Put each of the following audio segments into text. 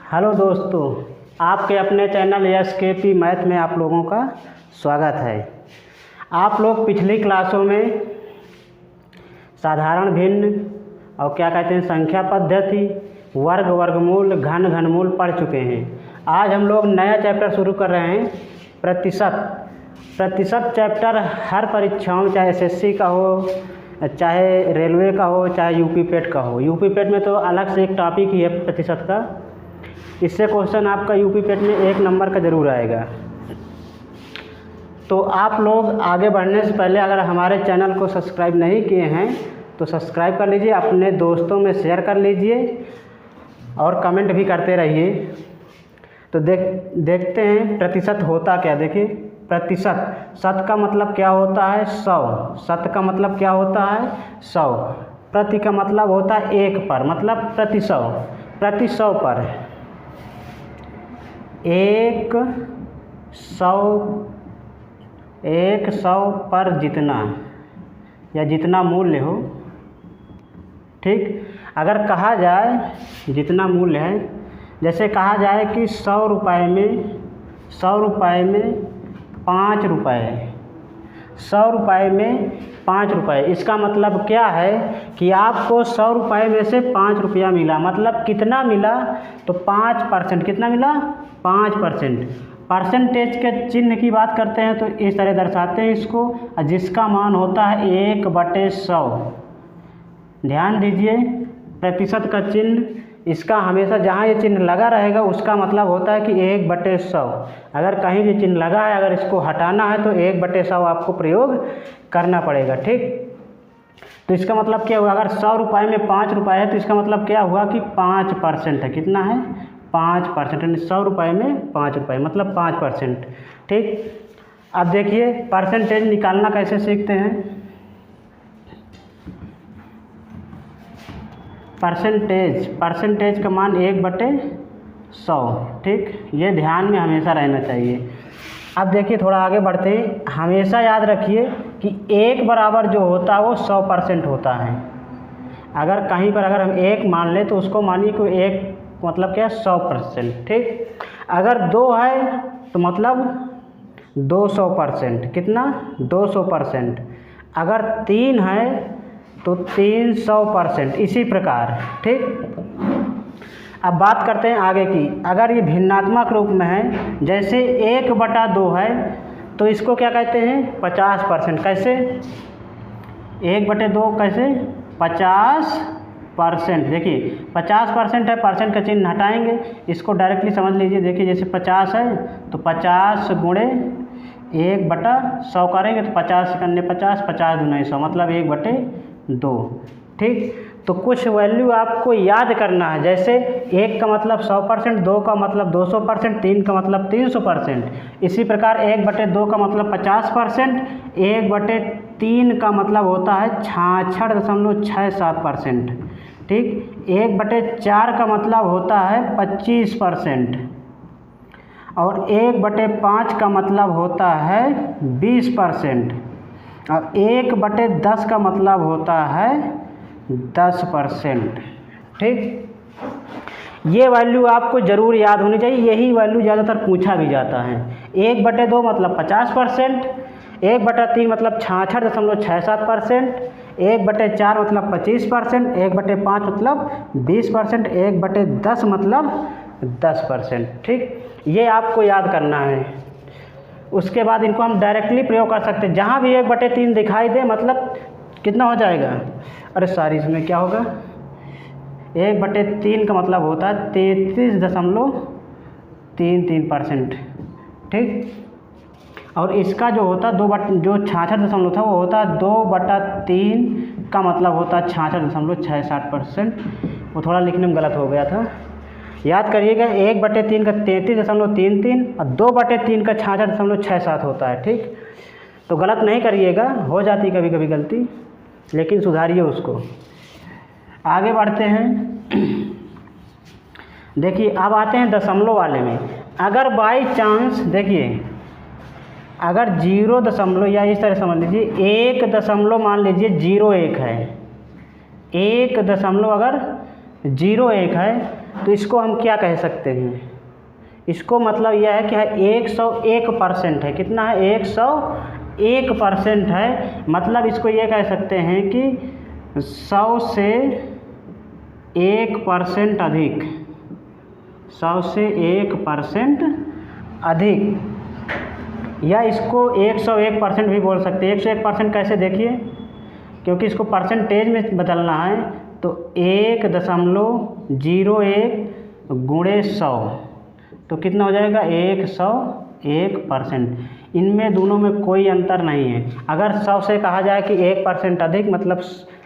Hello दोस्तों, आपके अपने चैनल SKP मैथ में आप लोगों का स्वागत है। आप लोग पिछली क्लासों में साधारण भिन्न और क्या कहते हैं संख्या पद्धति, वर्ग वर्गमूल, घन घनमूल पढ़ चुके हैं। आज हम लोग नया चैप्टर शुरू कर रहे हैं, प्रतिशत चैप्टर हर परीक्षाओं में, चाहे SSC का हो, चाहे रेलवे का हो, चाहे UP पेट का हो। UP पेट में तो अलग से एक टॉपिक ही है प्रतिशत का। इससे क्वेश्चन आपका UP पेट में 1 नंबर का ज़रूर आएगा। तो आप लोग आगे बढ़ने से पहले अगर हमारे चैनल को सब्सक्राइब नहीं किए हैं तो सब्सक्राइब कर लीजिए, अपने दोस्तों में शेयर कर लीजिए और कमेंट भी करते रहिए। तो देखते हैं प्रतिशत होता क्या। देखिए, प्रतिशत, शत का मतलब क्या होता है 100, शत का मतलब क्या होता है 100, प्रति का मतलब होता है 1 पर, मतलब प्रति 100, प्रति 100 पर, 100 पर जितना या जितना मूल्य हो। ठीक, अगर कहा जाए जितना मूल्य है, जैसे कहा जाए कि 100 रुपये में 5 रुपये, 100 रुपये में 5 रुपये। इसका मतलब क्या है कि आपको 100 रुपये में से 5 रुपया मिला, मतलब कितना मिला तो 5%। कितना मिला 5%। परसेंटेज के चिन्ह की बात करते हैं तो इस तरह दर्शाते हैं इसको, जिसका मान होता है 1/100। ध्यान दीजिए, प्रतिशत का चिन्ह इसका हमेशा जहाँ ये चिन्ह लगा रहेगा उसका मतलब होता है कि 1/100। अगर कहीं भी चिन्ह लगा है, अगर इसको हटाना है तो 1/100 आपको प्रयोग करना पड़ेगा। ठीक, तो इसका मतलब क्या हुआ, अगर 100 रुपये में 5 रुपये है तो इसका मतलब क्या हुआ कि 5% है। कितना है 5%, 100 रुपये में 5 रुपये मतलब 5%। ठीक, अब देखिए परसेंटेज निकालना कैसे सीखते हैं। परसेंटेज का मान 1/100। ठीक, ये ध्यान में हमेशा रहना चाहिए। अब देखिए थोड़ा आगे बढ़ते हैं। हमेशा याद रखिए कि 1 बराबर जो होता है वो 100% होता है। अगर कहीं पर अगर हम 1 मान लें तो उसको मानिए कि 1 मतलब क्या है 100%। ठीक, अगर 2 है तो मतलब 200%। कितना 200%। अगर 3 है तो 300%। इसी प्रकार। ठीक, अब बात करते हैं आगे की। अगर ये भिन्नात्मक रूप में है, जैसे 1/2 है तो इसको क्या कहते हैं 50%। कैसे 1/2 कैसे 50%। देखिए 50% है, परसेंट का चिन्ह हटाएंगे, इसको डायरेक्टली समझ लीजिए। देखिए जैसे 50 है तो 50 गुणे 1/100 करेंगे तो 50 करने 50, 50 दूना 100 मतलब 1/2। ठीक, तो कुछ वैल्यू आपको याद करना है। जैसे 1 का मतलब 100%, 2 का मतलब 200%, 3 का मतलब 300%। इसी प्रकार 1/2 का मतलब 50%, 1/3 का मतलब होता है 66.67%। ठीक, 1/4 का मतलब होता है 25% और 1/5 का मतलब होता है 20% और 1/10 का मतलब होता है 10%। ठीक, ये वैल्यू आपको ज़रूर याद होनी चाहिए। यही वैल्यू ज़्यादातर पूछा भी जाता है। 1/2 मतलब 50%, 1/3 मतलब 66.67%, 1/4 मतलब 25%, 1/5 मतलब 20%, 1/10 मतलब 10%। ठीक, ये आपको याद करना है। उसके बाद इनको हम डायरेक्टली प्रयोग कर सकते हैं। जहाँ भी 1/3 दिखाई दे मतलब कितना हो जाएगा, अरे सॉरी इसमें क्या होगा, 1/3 का मतलब होता है 33.33%। ठीक, और इसका जो होता जो 66 था वो होता 2/3 का मतलब होता 66.67%। वो थोड़ा लिखने में गलत हो गया था, याद करिएगा। 1/3 का 33.33 और 2/3 का 66.67 होता है। ठीक, तो गलत नहीं करिएगा, हो जाती कभी कभी गलती, लेकिन सुधारिए उसको। आगे बढ़ते हैं। देखिए अब आते हैं दशमलव वाले में। अगर बाई चांस देखिए, अगर 0 या इस तरह समझ लीजिए 1 दशमलव मान लीजिए 01 है, 1 दशमलव अगर 01 है, तो इसको हम क्या कह सकते हैं? इसको मतलब यह है कि 101% है। कितना है? 101% है। मतलब इसको ये कह सकते हैं कि 100 से 1% अधिक, 100 से 1% अधिक, या इसको 101% भी बोल सकते हैं। 101% कैसे? देखिए, क्योंकि इसको परसेंटेज में बदलना है, तो 1.01 गुणे 100, तो कितना हो जाएगा? 101%। इनमें दोनों में कोई अंतर नहीं है। अगर 100 से कहा जाए कि 1% अधिक, मतलब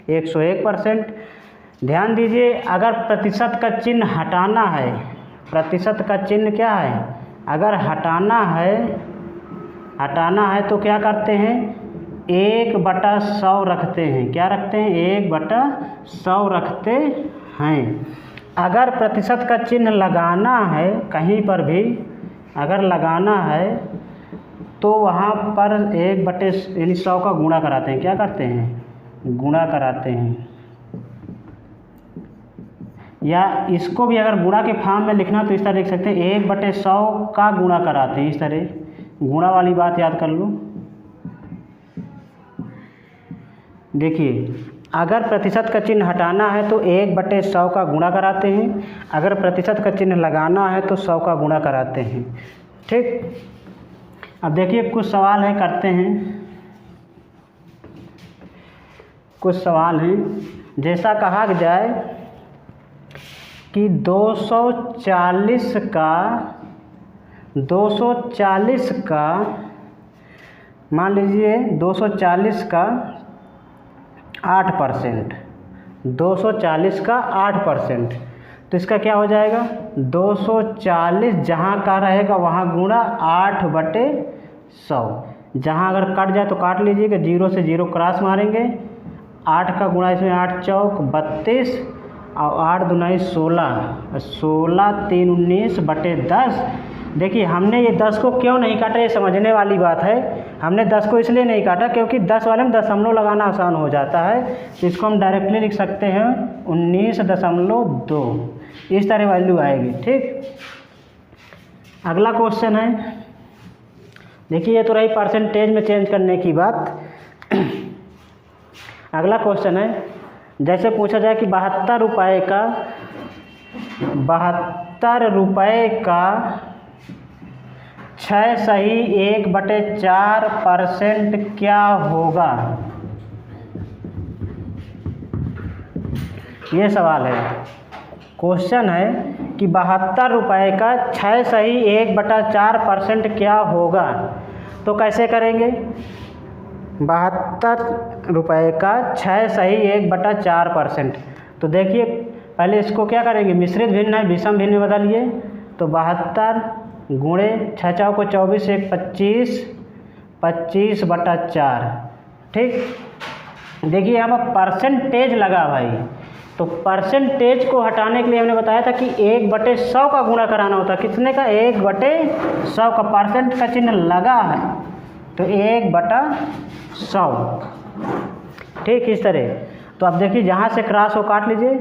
101%। ध्यान दीजिए, अगर प्रतिशत का चिन्ह हटाना है, प्रतिशत का चिन्ह क्या है? अगर हटाना है तो क्या करते हैं? 1/100 रखते हैं। क्या रखते हैं? 1/100 रखते हैं। अगर प्रतिशत का चिन्ह लगाना है कहीं पर भी, अगर लगाना है तो वहाँ पर 1/100 का गुणा कराते हैं। क्या करते हैं? गुणा कराते हैं। या इसको भी अगर गुणा के फॉर्म में लिखना तो इस तरह लिख सकते हैं, 1/100 का गुणा कराते हैं। इस तरह गुणा वाली बात याद कर लो। देखिए, अगर प्रतिशत का चिन्ह हटाना है तो 1/100 का गुणा कराते हैं, अगर प्रतिशत का चिन्ह लगाना है तो 100 का गुणा कराते हैं। ठीक, अब देखिए कुछ सवाल है, करते हैं। कुछ सवाल हैं, जैसा कहा जाए कि 240 का मान लीजिए 240 का 8%, 240 का 8%, तो इसका क्या हो जाएगा? 240 जहाँ का रहेगा वहाँ गुणा 8/100। जहाँ अगर कट जाए तो काट लीजिएगा, 0 से 0 क्रॉस मारेंगे। 8 का गुणा इसमें 8 चौक 32 और 8 दूनी 16, 16 3 19/10। देखिए, हमने ये 10 को क्यों नहीं काटा, ये समझने वाली बात है। हमने 10 को इसलिए नहीं काटा क्योंकि 10 वाले में दशमलव लगाना आसान हो जाता है, तो इसको हम डायरेक्टली लिख सकते हैं 19.2। इस तरह वैल्यू आएगी। ठीक, अगला क्वेश्चन है। देखिए, ये तो रही परसेंटेज में चेंज करने की बात। अगला क्वेश्चन है, जैसे पूछा जाए कि 72 रुपये का 6 सही 1/4% क्या होगा? ये सवाल है। क्वेश्चन है कि 72 रुपये का 6 सही 1/4% क्या होगा? तो कैसे करेंगे? 72 रुपये का 6 सही 1/4%। तो देखिए, पहले इसको क्या करेंगे? मिश्रित भिन्न है, विषम भिन्न में बदलिए। तो 72 गुणे 6 चौक को 24, 1 25, 25/4। ठीक, देखिए यहाँ पर परसेंटेज लगा भाई, तो परसेंटेज को हटाने के लिए हमने बताया था कि 1/100 का गुणा कराना होता है। कितने का? 1/100 का। परसेंट का चिन्ह लगा है तो 1/100। ठीक, इस तरह। तो अब देखिए, जहाँ से क्रॉस हो काट लीजिए।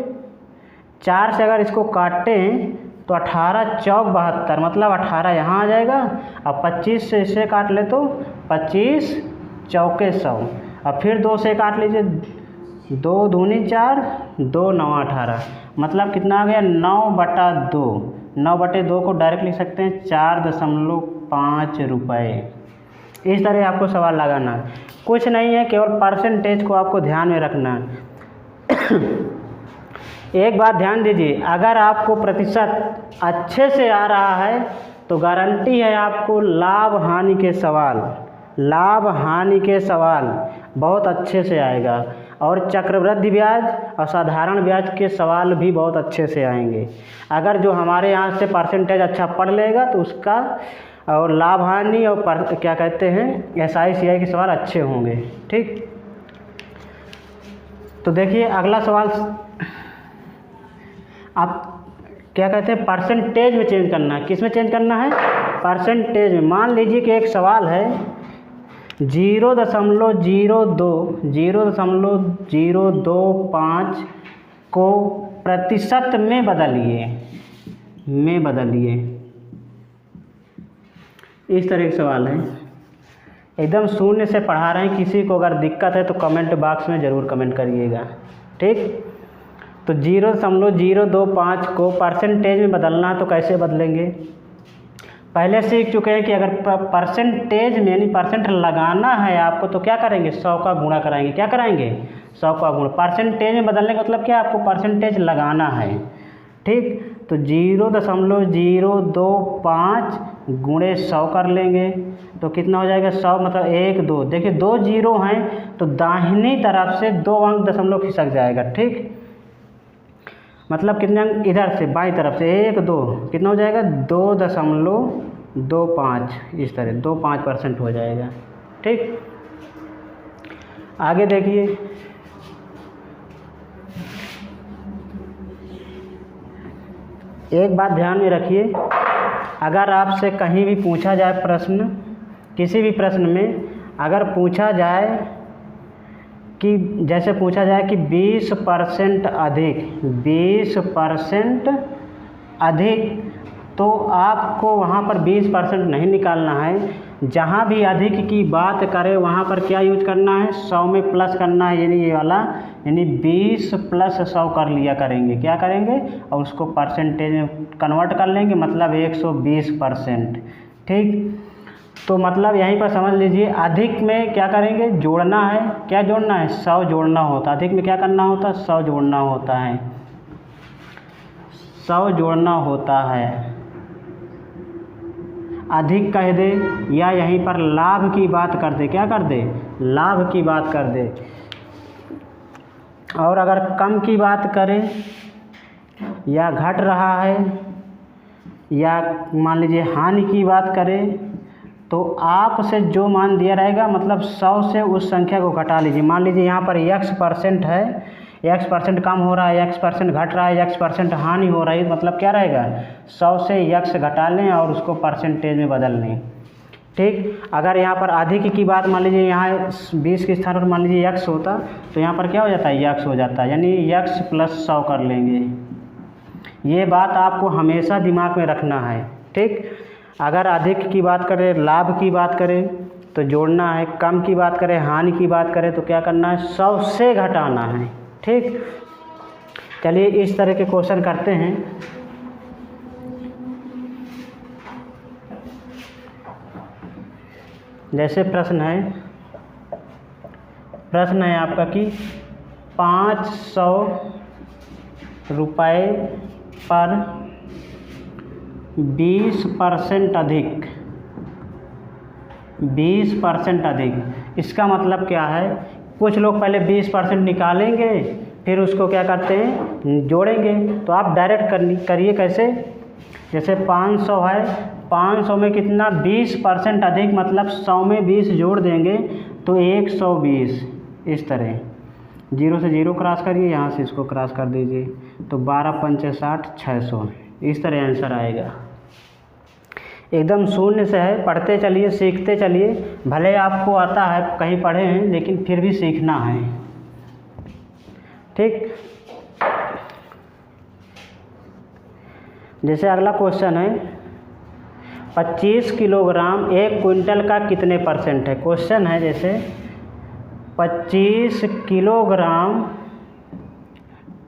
4 से अगर इसको काटें तो 18 चौक 72, मतलब 18 यहाँ आ जाएगा। अब 25 से इसे काट ले तो 25 चौके 100। अब फिर 2 से काट लीजिए, 2 दूनी 4, 2 9 18, मतलब कितना आ गया? 9/2। 9/2 को डायरेक्ट लिख सकते हैं 4.5 रुपये। इस तरह आपको सवाल लगाना, कुछ नहीं है, केवल परसेंटेज को आपको ध्यान में रखना है। एक बात ध्यान दीजिए, अगर आपको प्रतिशत अच्छे से आ रहा है तो गारंटी है आपको लाभ हानि के सवाल बहुत अच्छे से आएगा, और चक्रवृद्धि ब्याज और साधारण ब्याज के सवाल भी बहुत अच्छे से आएंगे। अगर जो हमारे यहाँ से परसेंटेज अच्छा पढ़ लेगा तो उसका और लाभ हानि और क्या कहते हैं SI के सवाल अच्छे होंगे। ठीक, तो देखिए अगला सवाल, आप क्या कहते हैं परसेंटेज में चेंज करना है। किस में चेंज करना है? परसेंटेज में। मान लीजिए कि एक सवाल है 0.025 को प्रतिशत में बदलिए, इस तरह के सवाल हैं। एकदम शून्य से पढ़ा रहे हैं। किसी को अगर दिक्कत है तो कमेंट बॉक्स में ज़रूर कमेंट करिएगा, ठीक। तो 0.025 को परसेंटेज में बदलना है तो कैसे बदलेंगे? पहले सीख चुके हैं कि अगर परसेंटेज में यानी परसेंट लगाना है आपको तो क्या करेंगे? 100 का गुणा कराएंगे। क्या कराएंगे? 100 का गुणा। परसेंटेज में बदलने का मतलब क्या? आपको परसेंटेज लगाना है, ठीक। तो 0.025 गुणे 100 कर लेंगे तो कितना हो जाएगा? 100 मतलब 1 2, देखिए 2 जीरो हैं तो दाहिनी तरफ से 2 अंक दशमलव खिसक जाएगा, ठीक। मतलब कितने अंक? इधर से बाईं तरफ से 1 2, कितना हो जाएगा? 2.25, इस तरह 25% हो जाएगा, ठीक। आगे देखिए, एक बात ध्यान में रखिए, अगर आपसे कहीं भी पूछा जाए प्रश्न, किसी भी प्रश्न में अगर पूछा जाए कि जैसे पूछा जाए कि 20% अधिक, तो आपको वहाँ पर 20% नहीं निकालना है। जहाँ भी अधिक की बात करें वहाँ पर क्या यूज करना है? 100 में प्लस करना है, यानी ये वाला, यानी 20 + 100 कर लिया करेंगे। क्या करेंगे? और उसको परसेंटेज में कन्वर्ट कर लेंगे, मतलब 120%, ठीक। तो मतलब यहीं पर समझ लीजिए, अधिक में क्या करेंगे? जोड़ना है। क्या जोड़ना है? 100 जोड़ना होता है। अधिक में क्या करना होता है? 100 जोड़ना होता है, 100 जोड़ना होता है। अधिक कह दे या यहीं पर लाभ की बात कर दे, क्या कर दे? लाभ की बात कर दे। और अगर कम की बात करें या घट रहा है या मान लीजिए हानि की बात करें, तो आपसे जो मान दिया रहेगा मतलब 100 से उस संख्या को घटा लीजिए। मान लीजिए यहाँ पर x% है, x% कम हो रहा है, x% घट रहा है, x% हानि हो रही है, मतलब क्या रहेगा? 100 से x घटा लें और उसको परसेंटेज में बदल लें, ठीक। अगर यहाँ पर अधिक की बात मान लीजिए, यहाँ 20 के स्थान पर मान लीजिए x होता, तो यहाँ पर क्या हो जाता है? x हो जाता है, यानी x + 100 कर लेंगे। ये बात आपको हमेशा दिमाग में रखना है, ठीक। अगर अधिक की बात करें, लाभ की बात करें तो जोड़ना है, कम की बात करें, हानि की बात करें तो क्या करना है? 100 से घटाना है, ठीक। चलिए इस तरह के क्वेश्चन करते हैं। जैसे प्रश्न है आपका कि 500 रुपये पर 20% अधिक, इसका मतलब क्या है? कुछ लोग पहले 20% निकालेंगे, फिर उसको क्या करते हैं? जोड़ेंगे। तो आप डायरेक्ट करिए। कैसे? जैसे 500 है, 500 में कितना? 20% अधिक, मतलब 100 में 20 जोड़ देंगे तो 120, इस तरह 0 से 0 क्रॉस करिए, यहाँ से इसको क्रॉस कर दीजिए तो 12 5 60 600, इस तरह आंसर आएगा। एकदम शून्य से है, पढ़ते चलिए, सीखते चलिए। भले आपको आता है, कहीं पढ़े हैं, लेकिन फिर भी सीखना है, ठीक। जैसे अगला क्वेश्चन है, 25 किलोग्राम 1 क्विंटल का कितने % है? क्वेश्चन है जैसे 25 किलोग्राम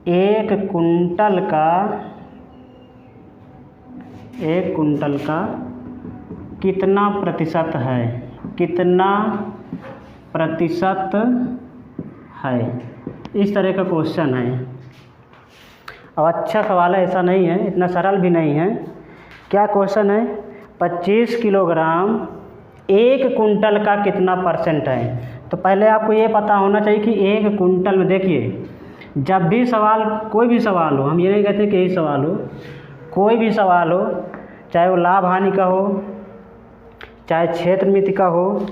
1 क्विंटल का कितना प्रतिशत है? कितना प्रतिशत है? इस तरह का क्वेश्चन है। अब अच्छा सवाल है, ऐसा नहीं है, इतना सरल भी नहीं है। क्या क्वेश्चन है? 25 किलोग्राम 1 कुंटल का कितना % है? तो पहले आपको ये पता होना चाहिए कि 1 कुंटल में, देखिए जब भी सवाल, कोई भी सवाल हो, हम ये नहीं कहते कि यही सवाल हो, कोई भी सवाल हो, चाहे वो लाभ हानि का हो, चाहे क्षेत्र मिति का हो,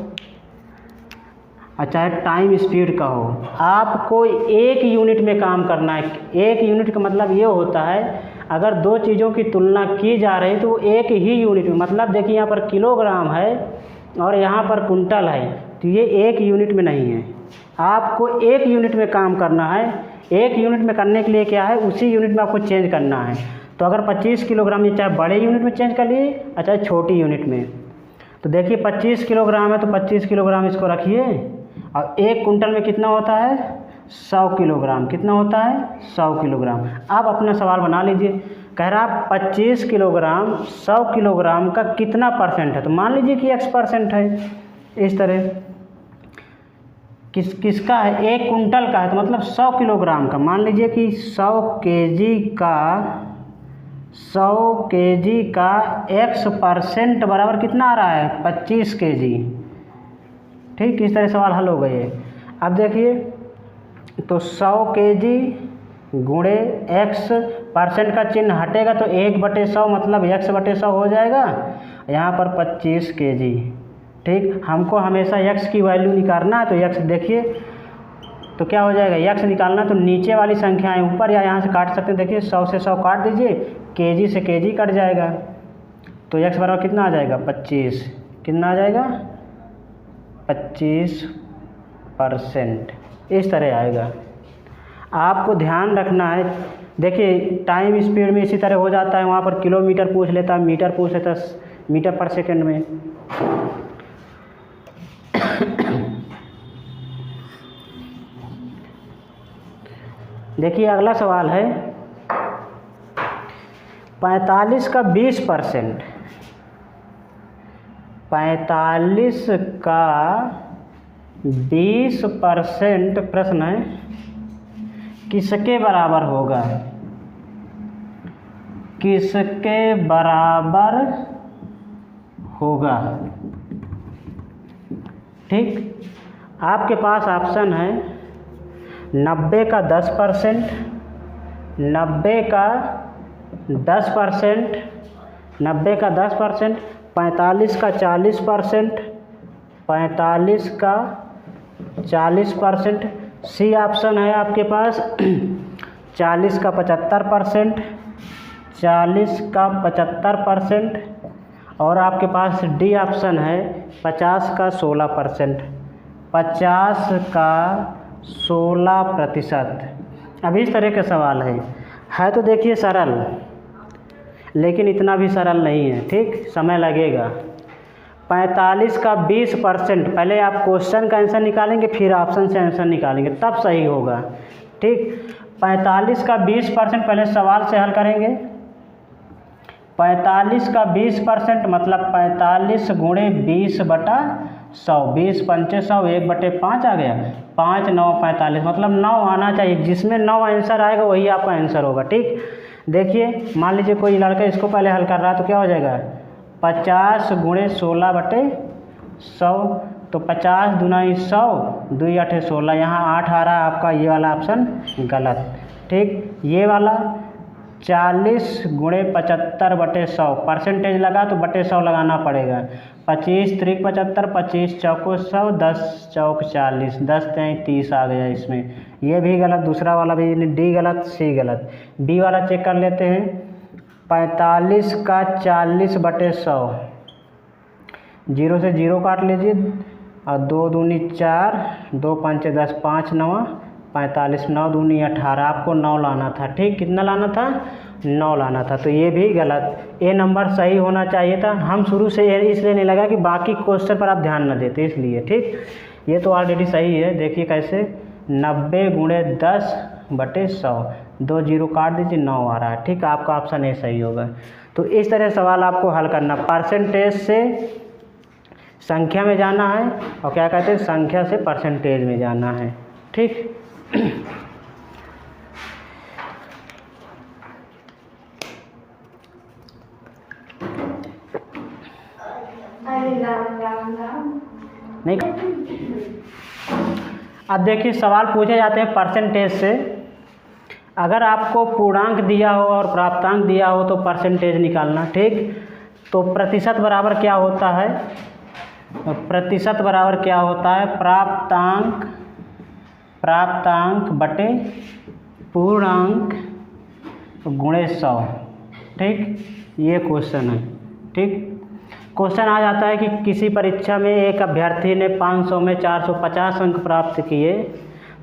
और चाहे टाइम स्पीड का हो, आपको 1 यूनिट में काम करना है। 1 यूनिट का मतलब ये होता है, अगर दो चीज़ों की तुलना की जा रही तो वो 1 ही यूनिट में, मतलब देखिए यहाँ पर किलोग्राम है और यहाँ पर कुंटल है, तो ये 1 यूनिट में नहीं है। आपको 1 यूनिट में काम करना है। एक यूनिट में करने के लिए क्या है, उसी यूनिट में आपको चेंज करना है। तो अगर 25 किलोग्राम, ये चाहे बड़े यूनिट में चेंज कर लिए और चाहे छोटी यूनिट में। तो देखिए 25 किलोग्राम है तो 25 किलोग्राम इसको रखिए, और 1 कुंटल में कितना होता है, 100 किलोग्राम। कितना होता है, 100 किलोग्राम। आप अपना सवाल बना लीजिए। कह रहा 25 किलोग्राम 100 किलोग्राम का कितना परसेंट है, तो मान लीजिए कि x% है। इस तरह किसका है, 1 कुंटल का है, तो मतलब 100 किलोग्राम का। मान लीजिए कि 100 केजी का x% बराबर कितना आ रहा है, 25 केजी। ठीक, इस तरह सवाल हल हो गए। अब देखिए तो 100 केजी गुणे x% का चिन्ह हटेगा तो 1/100 मतलब x/100 हो जाएगा। यहाँ पर 25 केजी। ठीक, हमको हमेशा x की वैल्यू निकालना है, तो x देखिए तो क्या हो जाएगा, x निकालना तो नीचे वाली संख्याएं ऊपर या यहाँ से काट सकते हैं। देखिए 100 से 100 काट दीजिए, केजी से केजी कट जाएगा, तो x बराबर कितना आ जाएगा, 25। कितना आ जाएगा, 25%। इस तरह आएगा। आपको ध्यान रखना है। देखिए टाइम स्पीड में इसी तरह हो जाता है, वहाँ पर किलोमीटर पूछ लेता है, मीटर पूछ लेता है, मीटर पर सेकंड में। देखिए अगला सवाल है 45 का 20%। 45 का 20% प्रश्न है किसके बराबर होगा, किसके बराबर होगा। ठीक, आपके पास ऑप्शन है 90 का 10%, 90 का 10%, 90 का 10%, 45 का 40%, 45 का 40%। सी ऑप्शन है आपके पास 40 का 75%, 40 का 75%, और आपके पास डी ऑप्शन है 50 का 16%, 50 का 16%। अब इस तरह के सवाल है तो देखिए सरल, लेकिन इतना भी सरल नहीं है। ठीक, समय लगेगा। 45 का 20%, पहले आप क्वेश्चन का आंसर निकालेंगे फिर ऑप्शन से आंसर निकालेंगे तब सही होगा। ठीक, 45 का 20% पहले सवाल से हल करेंगे। 45 का 20% मतलब 45 गुणे 20/100, 20 पंचे 100, 1/5 आ गया। 5 9 45 मतलब 9 आना चाहिए, जिसमें 9 आंसर आएगा वही आपका आंसर होगा। ठीक, देखिए मान लीजिए कोई लड़का इसको पहले हल कर रहा है तो क्या हो जाएगा, 50 गुणे 16/100, तो 50 दूनी 100, 2 8 16, यहाँ 8 आ रहा है आपका, ये वाला ऑप्शन गलत। ठीक, ये वाला 40 गुणे 75/100, परसेंटेज लगा तो बटे 100 लगाना पड़ेगा। 25 3 75, 25 चौको 100, 10 चौक 40, 10 3 30 आ गया इसमें। ये भी गलत, दूसरा वाला भी, डी गलत, सी गलत। बी वाला चेक कर लेते हैं। 45 का 40/100, 0 से 0 काट लीजिए, और 2 दूनी 4, 2 पंचे 10, 5 9 45, 9 दूनी 18, आपको 9 लाना था। ठीक, कितना लाना था, 9 लाना था, तो ये भी गलत। ए नंबर सही होना चाहिए था। हम शुरू से इसलिए नहीं लगा कि बाकी क्वेश्चन पर आप ध्यान न देते, इसलिए। ठीक, ये तो ऑलरेडी सही है। देखिए कैसे, 90 गुणे 10/100, 2 0 काट दीजिए, 9 आ रहा है। ठीक, आपका ऑप्शन ए सही होगा। तो इस तरह सवाल आपको हल करना, परसेंटेज से संख्या में जाना है, और क्या कहते हैं, संख्या से परसेंटेज में जाना है। ठीक, नहीं। अब देखिए सवाल पूछे जाते हैं परसेंटेज से। अगर आपको पूर्णांक दिया हो और प्राप्तांक दिया हो तो परसेंटेज निकालना। ठीक, तो प्रतिशत बराबर क्या होता है, प्रतिशत बराबर क्या होता है, प्राप्तांक बटे पूर्णांक गुणे 100। ठीक, ये क्वेश्चन है। ठीक, क्वेश्चन आ जाता है कि किसी परीक्षा में एक अभ्यर्थी ने 500 में 450 अंक प्राप्त किए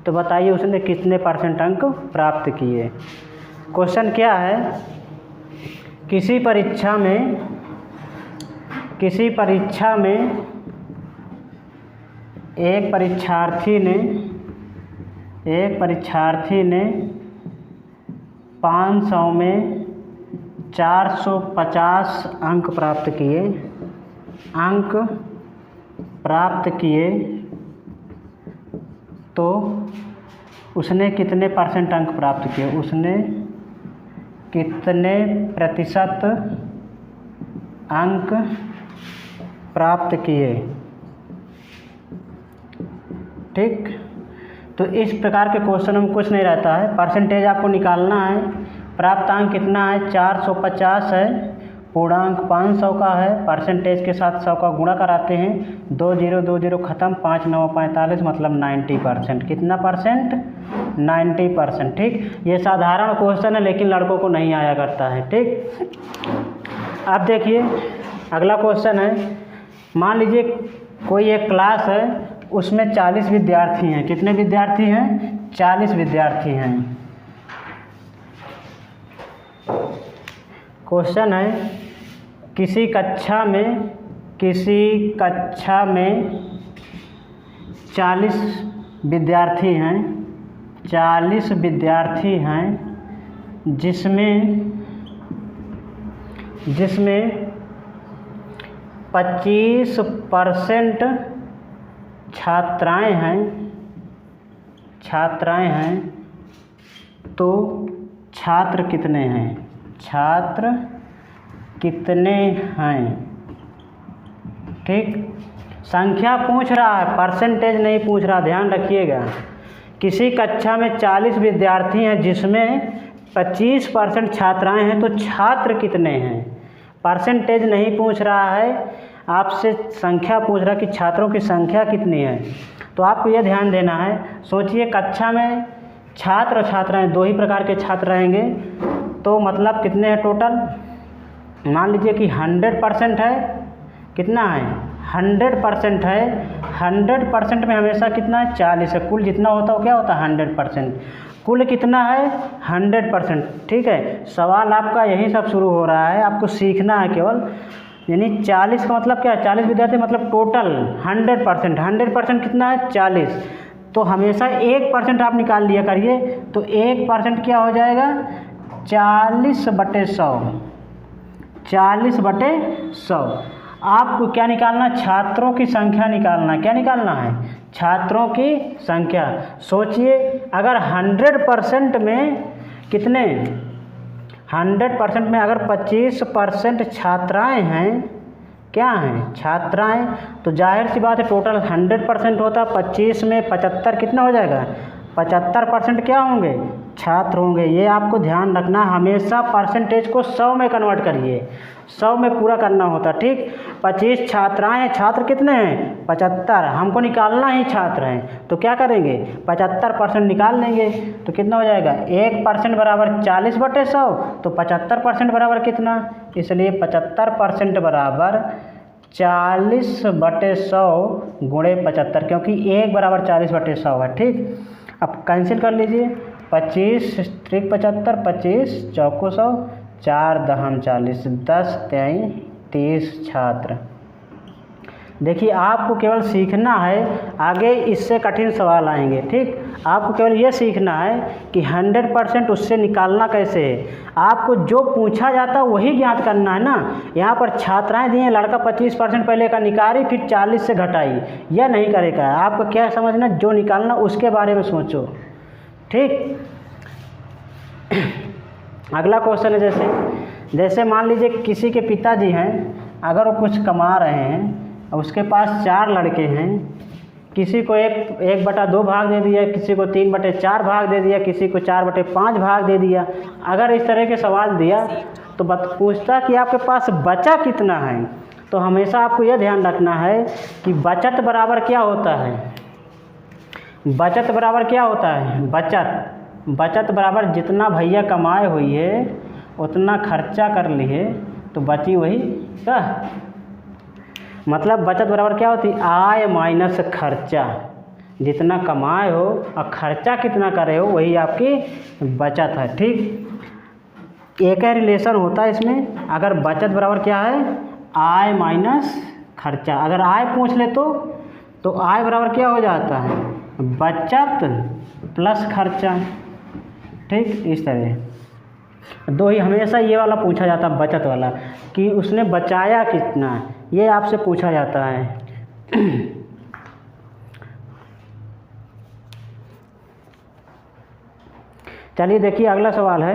तो बताइए उसने कितने परसेंट अंक प्राप्त किए। क्वेश्चन क्या है, किसी परीक्षा में एक परीक्षार्थी ने 500 में 450 अंक प्राप्त किए तो उसने कितने परसेंट अंक प्राप्त किए, उसने कितने प्रतिशत अंक प्राप्त किए। ठीक, तो इस प्रकार के क्वेश्चन में कुछ नहीं रहता है, परसेंटेज आपको निकालना है। प्राप्त अंक कितना है, 450 है, पूर्णांक 500 का है, परसेंटेज के साथ 100 का गुणा कराते हैं, 2 0 2 0 खत्म, 5 9 45 मतलब 90%। कितना परसेंट, 90%। ठीक, ये साधारण क्वेश्चन है लेकिन लड़कों को नहीं आया करता है। ठीक, अब देखिए अगला क्वेश्चन है, मान लीजिए कोई एक क्लास है, उसमें 40 विद्यार्थी हैं। कितने विद्यार्थी हैं, 40 विद्यार्थी हैं। क्वेश्चन है, किसी कक्षा में 40 विद्यार्थी हैं, 40 विद्यार्थी हैं, जिसमें 25% छात्राएं हैं, तो छात्र कितने हैं, ठीक, संख्या पूछ रहा है, परसेंटेज नहीं पूछ रहा, ध्यान रखिएगा। किसी कक्षा में 40 विद्यार्थी हैं जिसमें 25% छात्राएं हैं, तो छात्र कितने हैं। परसेंटेज नहीं पूछ रहा है, आपसे संख्या पूछ रहा है कि छात्रों की संख्या कितनी है। तो आपको यह ध्यान देना है, सोचिए कक्षा में छात्र और छात्राएं 2 ही प्रकार के छात्र रहेंगे, तो मतलब कितने हैं टोटल। मान लीजिए कि 100% है, कितना है 100% है, 100% में हमेशा कितना है 40 है, कुल जितना होता है वो क्या होता है 100%, कुल कितना है 100%। ठीक है, सवाल आपका यही सब शुरू हो रहा है, आपको सीखना है केवल। यानी 40 का मतलब क्या है, 40 विद्यार्थी मतलब टोटल 100%, 100% कितना है 40, तो हमेशा 1% आप निकाल लिया करिए, तो 1% क्या हो जाएगा 40/100, 40/100। आपको क्या निकालना, छात्रों की संख्या निकालना। क्या निकालना है, छात्रों की संख्या। सोचिए अगर 100% में कितने, 100% में अगर 25% छात्राएं हैं, क्या हैं छात्राएं, तो जाहिर सी बात है टोटल 100% होता, 25 में 75 कितना हो जाएगा, 75% क्या होंगे, छात्र होंगे। ये आपको ध्यान रखना, हमेशा परसेंटेज को 100 में कन्वर्ट करिए, 100 में पूरा करना होता। ठीक, 25 छात्राएं हैं, छात्र कितने हैं 75, हमको निकालना ही छात्र हैं, तो क्या करेंगे 75% निकाल लेंगे, तो कितना हो जाएगा 1% बराबर 40/100, तो 75% बराबर कितना, इसलिए 75% बराबर 40/100 गुणे 75, क्योंकि 1 बराबर 40/100 है। ठीक, अब कैंसिल कर लीजिए, 25 × 75, 25 × 4 100, 4 दहम 40, 10 3 30 छात्र। देखिए आपको केवल सीखना है, आगे इससे कठिन सवाल आएंगे। ठीक, आपको केवल ये सीखना है कि 100% उससे निकालना कैसे है, आपको जो पूछा जाता वही ज्ञात करना है ना। यहाँ पर छात्राएं दी हैं, लड़का 25% पहले का निकाली, फिर 40 से घटाई, यह नहीं करेगा। आपको क्या समझना, जो निकालना उसके बारे में सोचो। ठीक, अगला क्वेश्चन है, जैसे मान लीजिए किसी के पिताजी हैं, अगर वो कुछ कमा रहे हैं, उसके पास 4 लड़के हैं, किसी को 1/2 भाग दे दिया, किसी को 3/4 भाग दे दिया, किसी को 4/5 भाग दे दिया। अगर इस तरह के सवाल दिया तो पूछता कि आपके पास बचा कितना है, तो हमेशा आपको यह ध्यान रखना है कि बचत बराबर क्या होता है, बचत बराबर क्या होता है, बचत बराबर जितना भैया कमाए हुई है उतना खर्चा कर लिए तो बची वही क्या, मतलब बचत बराबर क्या होती है, आय माइनस खर्चा। जितना कमाए हो और खर्चा कितना करे हो वही आपकी बचत है। ठीक, एक ही रिलेशन होता है इसमें। अगर बचत बराबर क्या है, आय माइनस खर्चा। अगर आय पूछ ले तो आय बराबर क्या हो जाता है, बचत प्लस खर्चा। ठीक, इस तरह दो ही हमेशा ये वाला पूछा जाता है, बचत वाला, कि उसने बचाया कितना, ये आपसे पूछा जाता है। चलिए देखिए अगला सवाल है,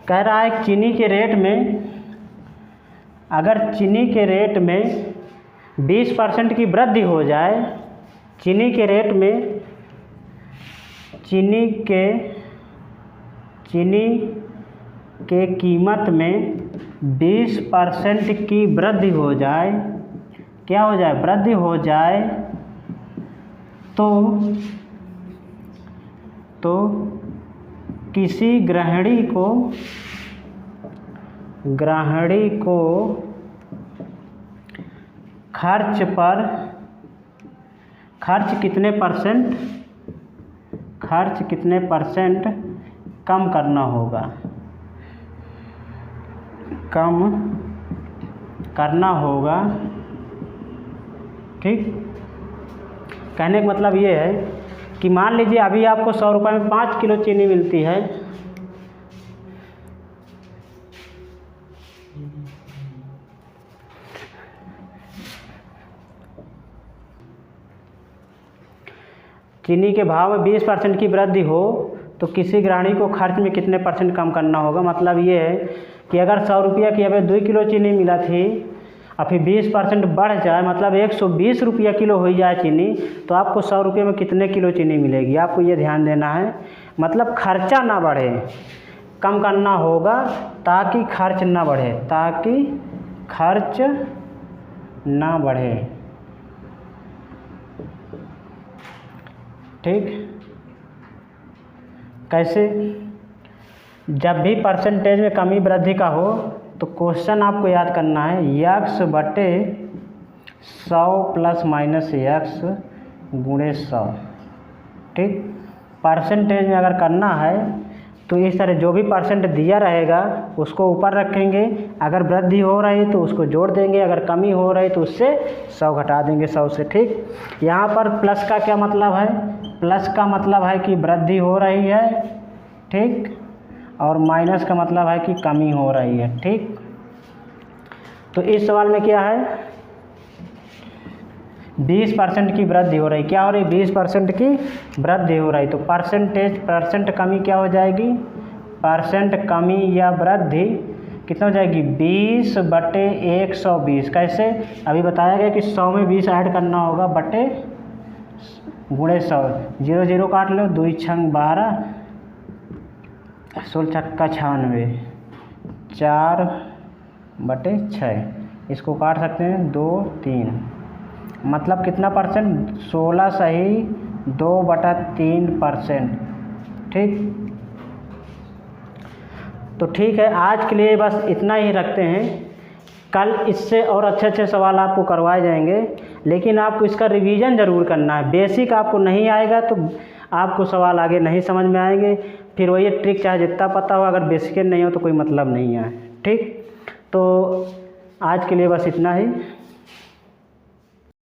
कह रहा है चीनी के रेट में, अगर चीनी के रेट में 20% की वृद्धि हो जाए, चीनी के रेट में चीनी के कीमत में 20% की वृद्धि हो जाए, क्या हो जाए, वृद्धि हो जाए, तो किसी गृहिणी को खर्च कितने परसेंट कम करना होगा। ठीक, कहने का मतलब ये है कि मान लीजिए अभी आपको 100 रुपये में 5 किलो चीनी मिलती है, चीनी के भाव में 20% की वृद्धि हो तो किसी गृहिणी को खर्च में कितने परसेंट कम करना होगा। मतलब ये है कि अगर 100 रुपया की अभी 2 किलो चीनी मिला थी और फिर 20% बढ़ जाए, मतलब 120 रुपया किलो हो जाए चीनी, तो आपको 100 रुपये में कितने किलो चीनी मिलेगी, आपको ये ध्यान देना है। मतलब खर्चा ना बढ़े, कम करना होगा ताकि खर्च ना बढ़े। ठीक, कैसे, जब भी परसेंटेज में कमी वृद्धि का हो तो क्वेश्चन आपको याद करना है, x बटे 100 प्लस माइनस x गुणे 100। ठीक, परसेंटेज में अगर करना है तो इस तरह जो भी परसेंट दिया रहेगा उसको ऊपर रखेंगे, अगर वृद्धि हो रही है तो उसको जोड़ देंगे, अगर कमी हो रही तो उससे 100 घटा देंगे 100 से। ठीक, यहाँ पर प्लस का क्या मतलब है, प्लस का मतलब है कि वृद्धि हो रही है। ठीक, और माइनस का मतलब है कि कमी हो रही है। ठीक, तो इस सवाल में क्या है, 20% की वृद्धि हो रही, क्या हो रही, 20% की वृद्धि हो रही, तो परसेंट कमी क्या हो जाएगी, परसेंट कमी या वृद्धि कितना हो जाएगी, 20 बटे 120। कैसे, अभी बताया गया कि 100 में 20 ऐड करना होगा, बटे गुणे 100, 0 0 काट लो, 2 छंग 12, 16 छक्का 96, 4 बटे 6, इसको काट सकते हैं 2 3, मतलब कितना परसेंट, 16 सही 2/3%। ठीक, तो ठीक है, आज के लिए बस इतना ही रखते हैं। कल इससे और अच्छे सवाल आपको करवाए जाएंगे, लेकिन आपको इसका रिवीजन ज़रूर करना है। बेसिक आपको नहीं आएगा तो आपको सवाल आगे नहीं समझ में आएंगे, फिर वही ट्रिक चाहे जितना पता हो, अगर बेसिक नहीं हो तो कोई मतलब नहीं है। ठीक, तो आज के लिए बस इतना ही।